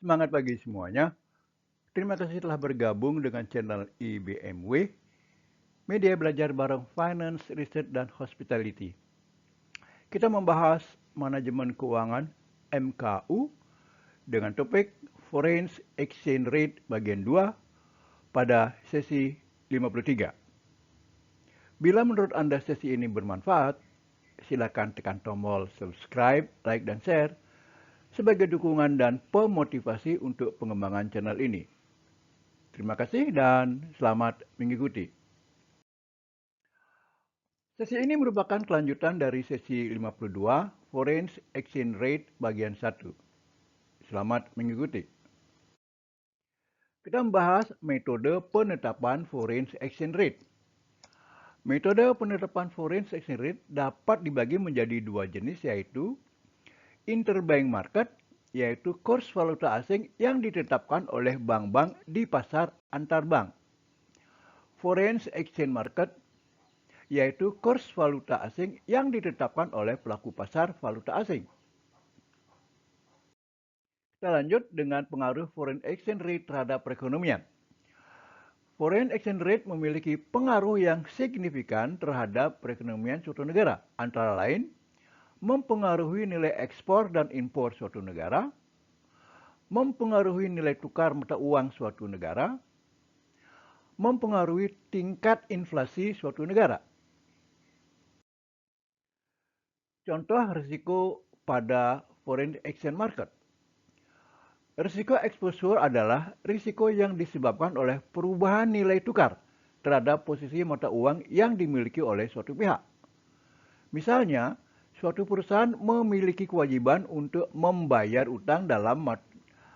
Semangat pagi semuanya. Terima kasih telah bergabung dengan channel IBMW, media belajar bareng Finance, Research, dan Hospitality. Kita membahas manajemen keuangan MKU dengan topik Foreign Exchange Rate bagian 2 pada sesi 53. Bila menurut Anda sesi ini bermanfaat, silakan tekan tombol subscribe, like, dan share sebagai dukungan dan pemotivasi untuk pengembangan channel ini. Terima kasih dan selamat mengikuti. Sesi ini merupakan kelanjutan dari sesi 52 Foreign Exchange Rate bagian 1. Selamat mengikuti. Kita membahas metode penetapan Foreign Exchange Rate. Metode penetapan Foreign Exchange Rate dapat dibagi menjadi dua jenis, yaitu interbank market, yaitu kurs valuta asing yang ditetapkan oleh bank-bank di pasar antar bank. Foreign exchange market, yaitu kurs valuta asing yang ditetapkan oleh pelaku pasar valuta asing. Kita lanjut dengan pengaruh foreign exchange rate terhadap perekonomian. Foreign exchange rate memiliki pengaruh yang signifikan terhadap perekonomian suatu negara, antara lain mempengaruhi nilai ekspor dan impor suatu negara, mempengaruhi nilai tukar mata uang suatu negara, mempengaruhi tingkat inflasi suatu negara. Contoh risiko pada foreign exchange market. Risiko exposure adalah risiko yang disebabkan oleh perubahan nilai tukar terhadap posisi mata uang yang dimiliki oleh suatu pihak. Misalnya, suatu perusahaan memiliki kewajiban untuk membayar utang dalam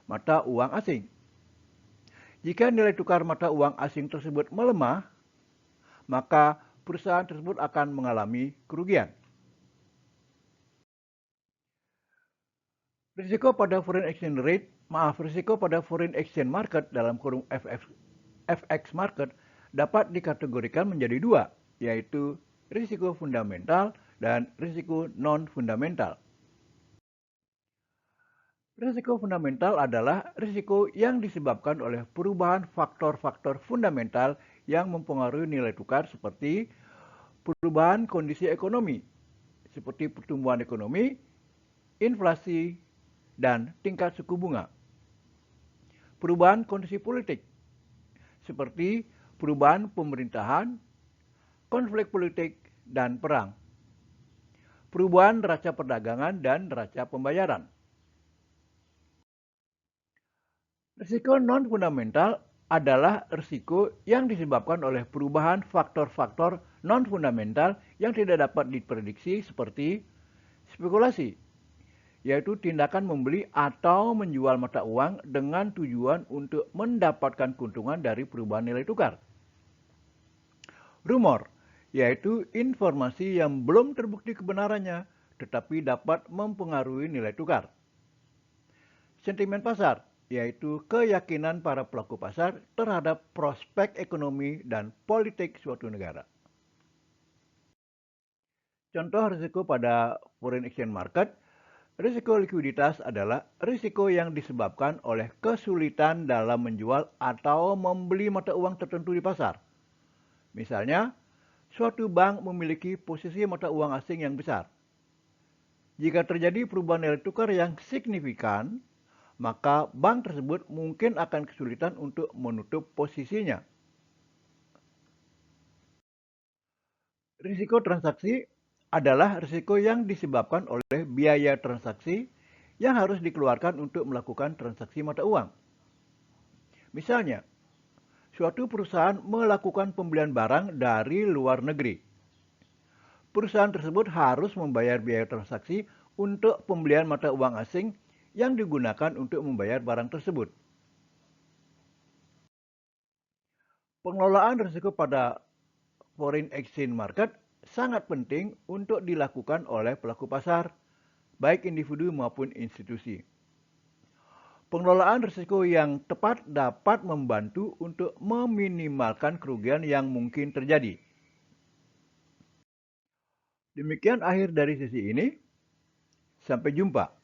mata uang asing. Jika nilai tukar mata uang asing tersebut melemah, maka perusahaan tersebut akan mengalami kerugian. Risiko pada foreign exchange market dalam kurung FX market dapat dikategorikan menjadi dua, yaitu risiko fundamental dan risiko non-fundamental. Risiko fundamental adalah risiko yang disebabkan oleh perubahan faktor-faktor fundamental yang mempengaruhi nilai tukar seperti perubahan kondisi ekonomi, seperti pertumbuhan ekonomi, inflasi, dan tingkat suku bunga. Perubahan kondisi politik, seperti perubahan pemerintahan, konflik politik, dan perang. Perubahan neraca perdagangan dan neraca pembayaran. Risiko non-fundamental adalah risiko yang disebabkan oleh perubahan faktor-faktor non-fundamental yang tidak dapat diprediksi seperti spekulasi, yaitu tindakan membeli atau menjual mata uang dengan tujuan untuk mendapatkan keuntungan dari perubahan nilai tukar. Rumor, yaitu informasi yang belum terbukti kebenarannya, tetapi dapat mempengaruhi nilai tukar. Sentimen pasar, yaitu keyakinan para pelaku pasar terhadap prospek ekonomi dan politik suatu negara. Contoh risiko pada foreign exchange market. Risiko likuiditas adalah risiko yang disebabkan oleh kesulitan dalam menjual atau membeli mata uang tertentu di pasar. Misalnya, suatu bank memiliki posisi mata uang asing yang besar. Jika terjadi perubahan nilai tukar yang signifikan, maka bank tersebut mungkin akan kesulitan untuk menutup posisinya. Risiko transaksi adalah risiko yang disebabkan oleh biaya transaksi yang harus dikeluarkan untuk melakukan transaksi mata uang. Misalnya, suatu perusahaan melakukan pembelian barang dari luar negeri. Perusahaan tersebut harus membayar biaya transaksi untuk pembelian mata uang asing yang digunakan untuk membayar barang tersebut. Pengelolaan risiko pada foreign exchange market sangat penting untuk dilakukan oleh pelaku pasar, baik individu maupun institusi. Pengelolaan risiko yang tepat dapat membantu untuk meminimalkan kerugian yang mungkin terjadi. Demikian akhir dari sesi ini. Sampai jumpa.